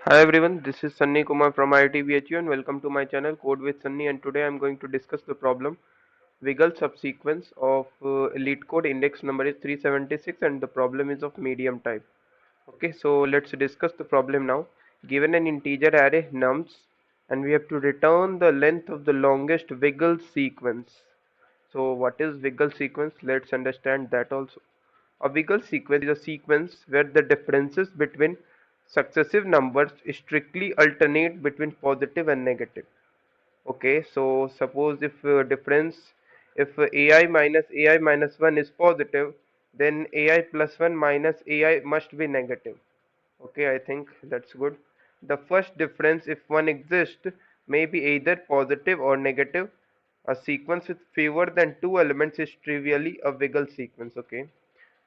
Hi everyone, this is Sunny Kumar from IIT and welcome to my channel Code with Sunny, and today I'm going to discuss the problem Wiggle subsequence of elite code. Index number is 376 and the problem is of medium type. Okay, so let's discuss the problem now. Given an integer array nums and we have to return the length of the longest Wiggle sequence. So what is Wiggle sequence? Let's understand that also. A Wiggle sequence is a sequence where the differences between successive numbers strictly alternate between positive and negative. Okay, so suppose if difference if ai minus 1 is positive, then ai plus 1 minus ai must be negative. Okay, I think that's good. The first difference, if one exists, may be either positive or negative. A sequence with fewer than two elements is trivially a Wiggle sequence. Okay,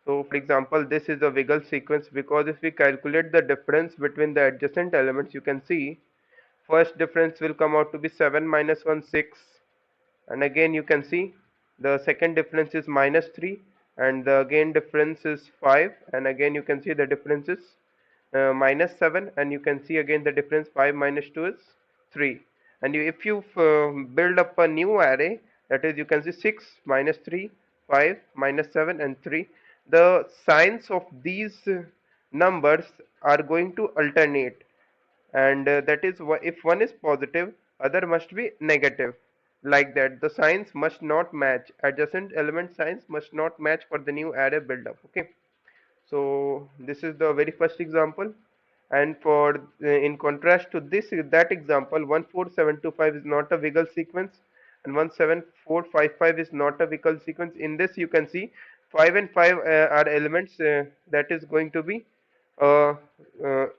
so for example, this is a Wiggle sequence because if we calculate the difference between the adjacent elements, you can see first difference will come out to be 7 minus 1 6, and again you can see the second difference is minus 3, and the again difference is 5, and again you can see the difference is minus 7, and you can see again the difference 5 minus 2 is 3. And if you build up a new array, that is you can see 6 minus 3 5 minus 7 and 3, the signs of these numbers are going to alternate, and that is if one is positive, other must be negative. Like that, the signs must not match, adjacent element signs must not match for the new array build up. Okay, so this is the very first example, and for in contrast to this that example, 14725 is not a Wiggle sequence and 17455 is not a Wiggle sequence. In this you can see 5 and 5 are elements that is going to be uh,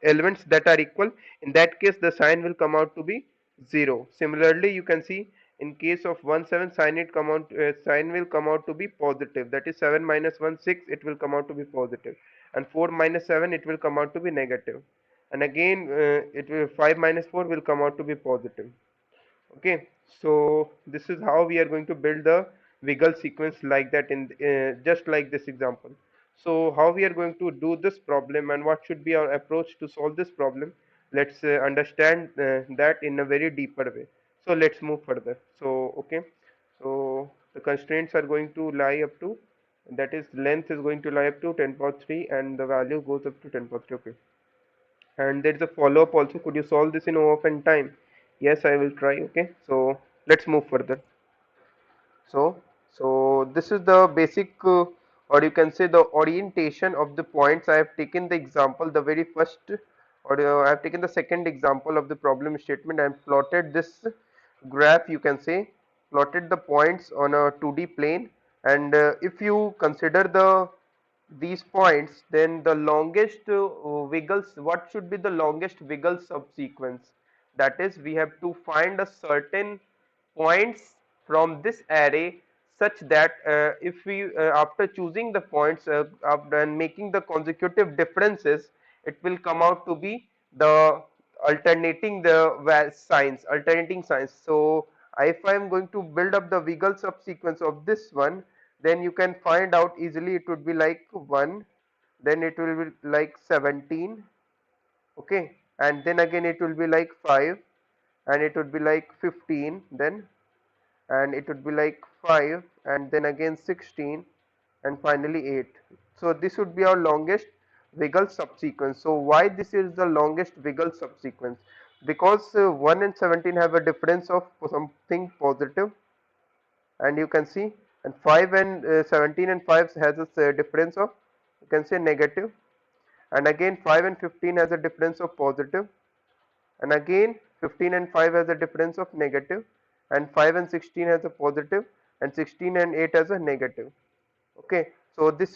elements that are equal. In that case the sign will come out to be 0. Similarly you can see in case of 1 7, sign will come out to be positive, that is 7 minus 1 6, it will come out to be positive, and 4 minus 7 it will come out to be negative, and again it will 5 minus 4 will come out to be positive. Okay, so this is how we are going to build the Wiggle sequence, like that, in just like this example. So how we are going to do this problem and what should be our approach to solve this problem, let's understand that in a very deeper way. So let's move further. So okay, so the constraints are going to lie up to, that is length is going to lie up to 10 power 3 and the value goes up to 10 power 3. Okay, and there is a follow-up also. Could you solve this in open time? Yes, I will try. Okay, so let's move further. So this is the basic or you can say the orientation of the points. I have taken the example, the very first, or I have taken the second example of the problem statement and plotted this graph, you can say, plotted the points on a 2D plane, and if you consider these points, then the longest Wiggles, what should be the longest Wiggle subsequence? That is, we have to find a certain points from this array such that if we after choosing the points after and making the consecutive differences, it will come out to be the alternating the signs, alternating signs. So if I am going to build up the Wiggle subsequence of this one, then you can find out easily. It would be like 1, then it will be like 17. Okay, and then again it will be like 5, and it would be like 15 then, and it would be like 5, and then again 16, and finally 8. So this would be our longest Wiggle subsequence. So why this is the longest Wiggle subsequence? Because 1 and 17 have a difference of something positive, and you can see, and 5 and 17 and 5 has a difference of, you can say, negative, and again 5 and 15 has a difference of positive, and again 15 and 5 has a difference of negative, and 5 and 16 has a positive, and 16 and 8 has a negative. Okay, so this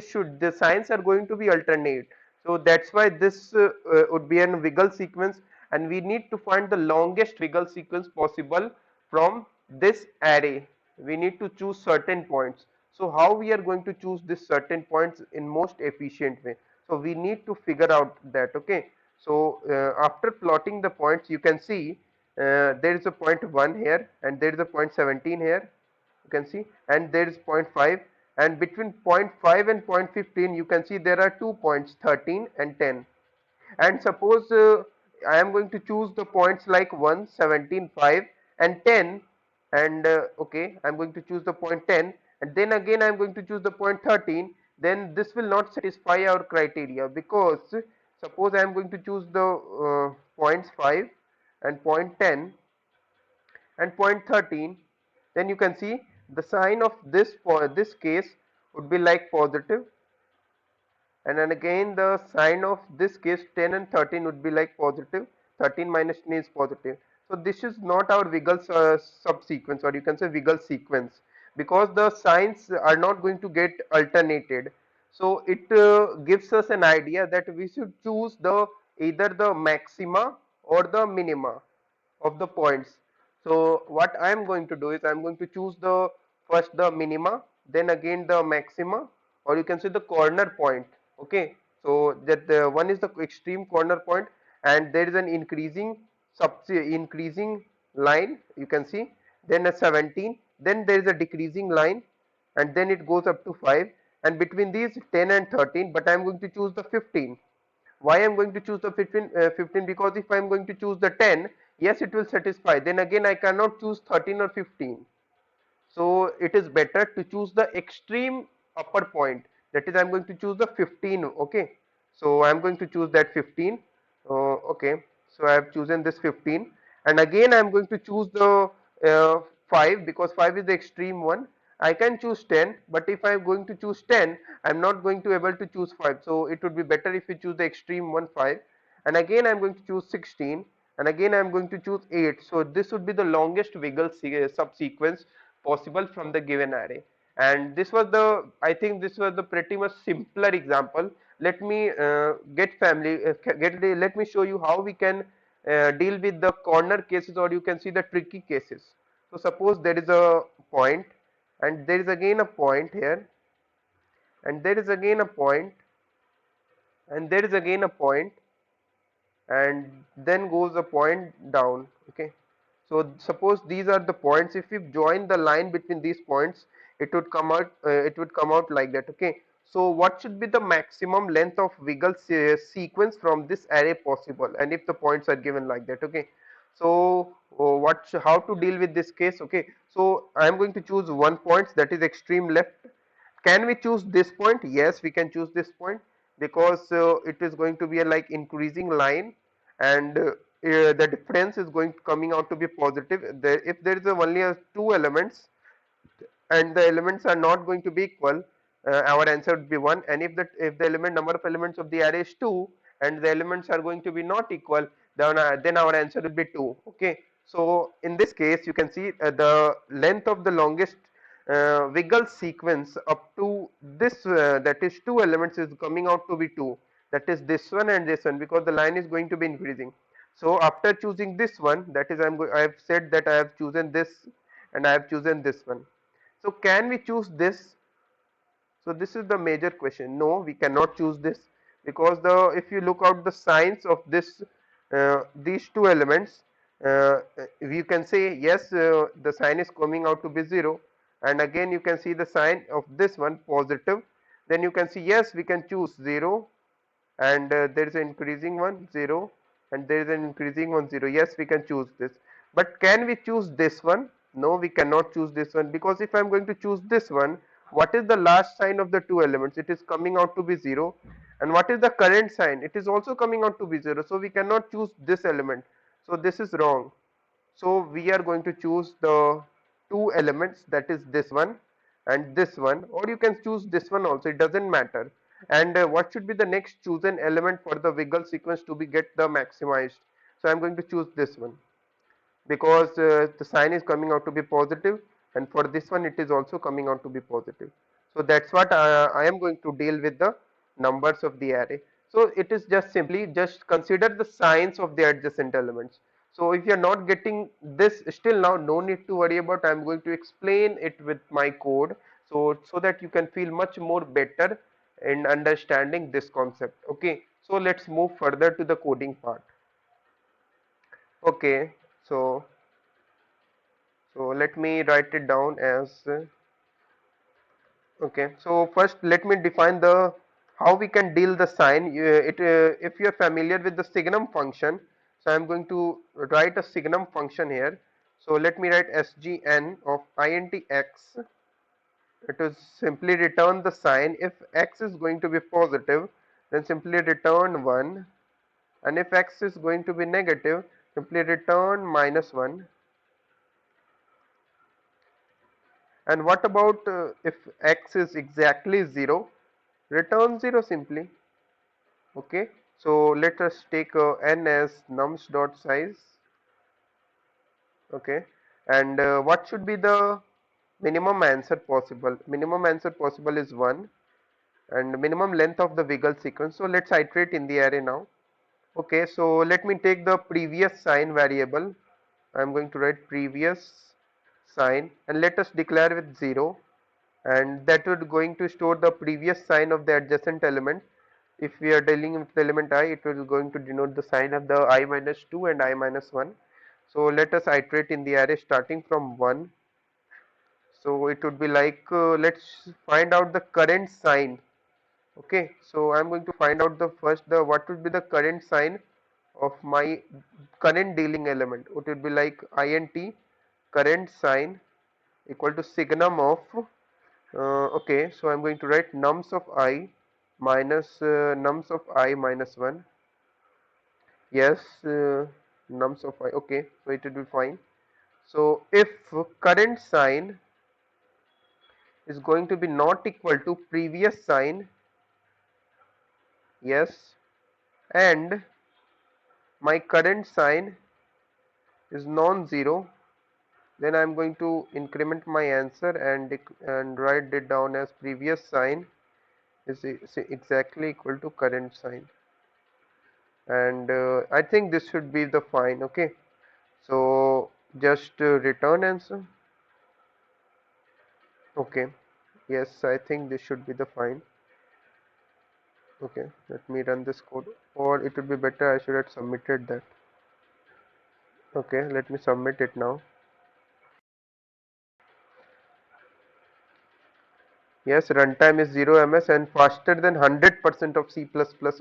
should the signs are going to be alternate, so that's why this would be an Wiggle sequence, and we need to find the longest Wiggle sequence possible from this array. We need to choose certain points. So how we are going to choose this certain points in most efficient way? So we need to figure out that. Okay, so after plotting the points, you can see there is a point 1 here, and there is a point 17 here, you can see, and there is point 5, and between point 5 and point 15 you can see there are 2 points 13 and 10. And suppose I am going to choose the points like 1, 17, 5 and 10, and okay, I'm going to choose the point 10, and then again I'm going to choose the point 13. Then this will not satisfy our criteria, because suppose I am going to choose the points 5 and point 10 and point 13, then you can see the sign of this for this case would be like positive, and then again the sign of this case 10 and 13 would be like positive. 13 minus 10 is positive. So this is not our Wiggle subsequence, or you can say Wiggle sequence, because the signs are not going to get alternated. So it gives us an idea that we should choose the either the maxima or the minima of the points. So what I am going to do is I am going to choose the first the minima, then again the maxima, or you can say the corner point. Okay, so that the one is the extreme corner point, and there is an increasing line, you can see, then a 17, then there is a decreasing line, and then it goes up to 5, and between these 10 and 13, but I am going to choose the 15. Why I'm going to choose the 15? Because if I'm going to choose the 10, yes, it will satisfy. Then again, I cannot choose 13 or 15. So it is better to choose the extreme upper point. That is, I'm going to choose the 15. Okay. So I'm going to choose that 15. Okay. So I have chosen this 15. And again, I'm going to choose the 5, because 5 is the extreme one. I can choose 10, but if I'm going to choose 10, I'm not going to able to choose 5. So it would be better if we choose the extreme one 5. And again, I'm going to choose 16. And again, I'm going to choose 8. So this would be the longest Wiggle subsequence possible from the given array. And this was the, I think this was the pretty much simpler example. Let me let me show you how we can deal with the corner cases, or you can see the tricky cases. So suppose there is a point, and there is again a point here, and there is again a point, and there is again a point, and then goes a point down. Okay, so suppose these are the points. If we join the line between these points, it would come out like that. Okay, so what should be the maximum length of Wiggle sequence from this array possible, and if the points are given like that. Okay, so how to deal with this case? Okay, so I am going to choose one point, that is extreme left. Can we choose this point? Yes, we can choose this point, because it is going to be a like increasing line, and the difference is going coming out to be positive. If there is only two elements, and the elements are not going to be equal, our answer would be 1. And if the element number of elements of the array is 2, and the elements are going to be not equal, then our answer will be 2. Okay, so in this case you can see the length of the longest Wiggle sequence up to this, that is 2 elements, is coming out to be 2. That is this one and this one, because the line is going to be increasing. So after choosing this one, that is I have said that I have chosen this, and I have chosen this one. So can we choose this? So this is the major question. No, we cannot choose this, because if you look out the signs of these two elements, you can say yes, the sign is coming out to be 0, and again you can see the sign of this one positive. Then you can see yes, we can choose 0, and there is an increasing one 0, and there is an increasing one 0. Yes, we can choose this, but can we choose this one? No, we cannot choose this one, because if I'm going to choose this one, what is the last sign of the two elements? It is coming out to be 0. And what is the current sign? It is also coming out to be 0, so we cannot choose this element. So this is wrong. So we are going to choose the two elements, that is this one and this one, or you can choose this one also, it doesn't matter. And what should be the next chosen element for the Wiggle sequence to be get the maximized? So I'm going to choose this one, because the sign is coming out to be positive, and for this one it is also coming out to be positive. So that's what I am going to deal with the numbers of the array. So it is just simply just consider the signs of the adjacent elements. So if you are not getting this still now, no need to worry about, I am going to explain it with my code, so that you can feel much more better in understanding this concept. Okay, so let's move further to the coding part. Okay, so let me write it down as okay. So first let me define the how we can deal the sign. If you are familiar with the signum function, So I'm going to write a signum function here. So let me write sgn of int x. It is simply return the sign. If x is going to be positive, then simply return 1, and if x is going to be negative, simply return -1. And what about if x is exactly 0? Return 0 simply. Okay, so let us take n as nums dot size. Okay, and what should be the minimum answer possible? Minimum answer possible is 1, and minimum length of the wiggle sequence. So let's iterate in the array now. Okay, so let me take the previous sign variable. I'm going to write previous sign, and let us declare with 0, and that would going to store the previous sign of the adjacent element. If we are dealing with the element I, it will going to denote the sign of the I minus 2 and I minus 1. So let us iterate in the array starting from 1. So it would be like, let's find out the current sign. Okay, so I'm going to find out the first, the what would be the current sign of my current dealing element. It would be like int current sign equal to signum of, okay, so I'm going to write nums of I minus nums of I minus 1. Yes, nums of I. Okay, so it will be fine. So if current sign is going to be not equal to previous sign, yes, and my current sign is non-zero, then I'm going to increment my answer and write it down as previous sign is exactly equal to current sign, and I think this should be the fine. Okay, so just return answer. Okay, yes, I think this should be the fine. Okay, let me run this code, or it would be better I should have submitted that. Okay, let me submit it now. Yes, runtime is 0 ms and faster than 100% of C++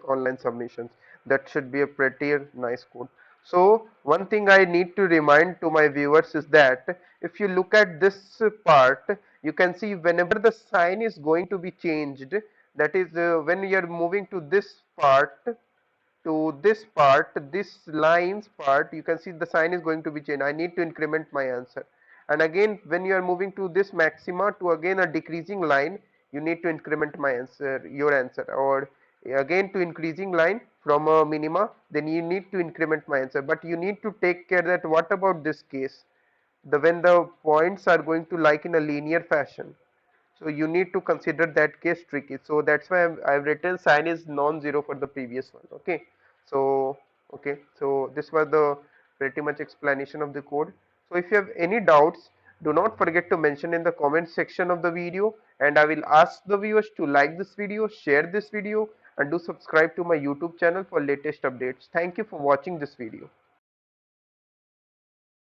online submissions. That should be a pretty nice code. So one thing I need to remind to my viewers is that if you look at this part, you can see whenever the sign is going to be changed, that is when you are moving to this part, this lines part, you can see the sign is going to be changed. I need to increment my answer. And again, when you are moving to this maxima to again a decreasing line, you need to increment my answer, your answer, or again to increasing line from a minima, then you need to increment my answer. But you need to take care that what about this case, the when the points are going to like in a linear fashion, so you need to consider that case tricky. So that's why I've written sign is non-zero for the previous one. Okay, so okay, so this was the pretty much explanation of the code. So if you have any doubts, do not forget to mention in the comment section of the video, and I will ask the viewers to like this video, share this video, and do subscribe to my YouTube channel for latest updates. Thank you for watching this video.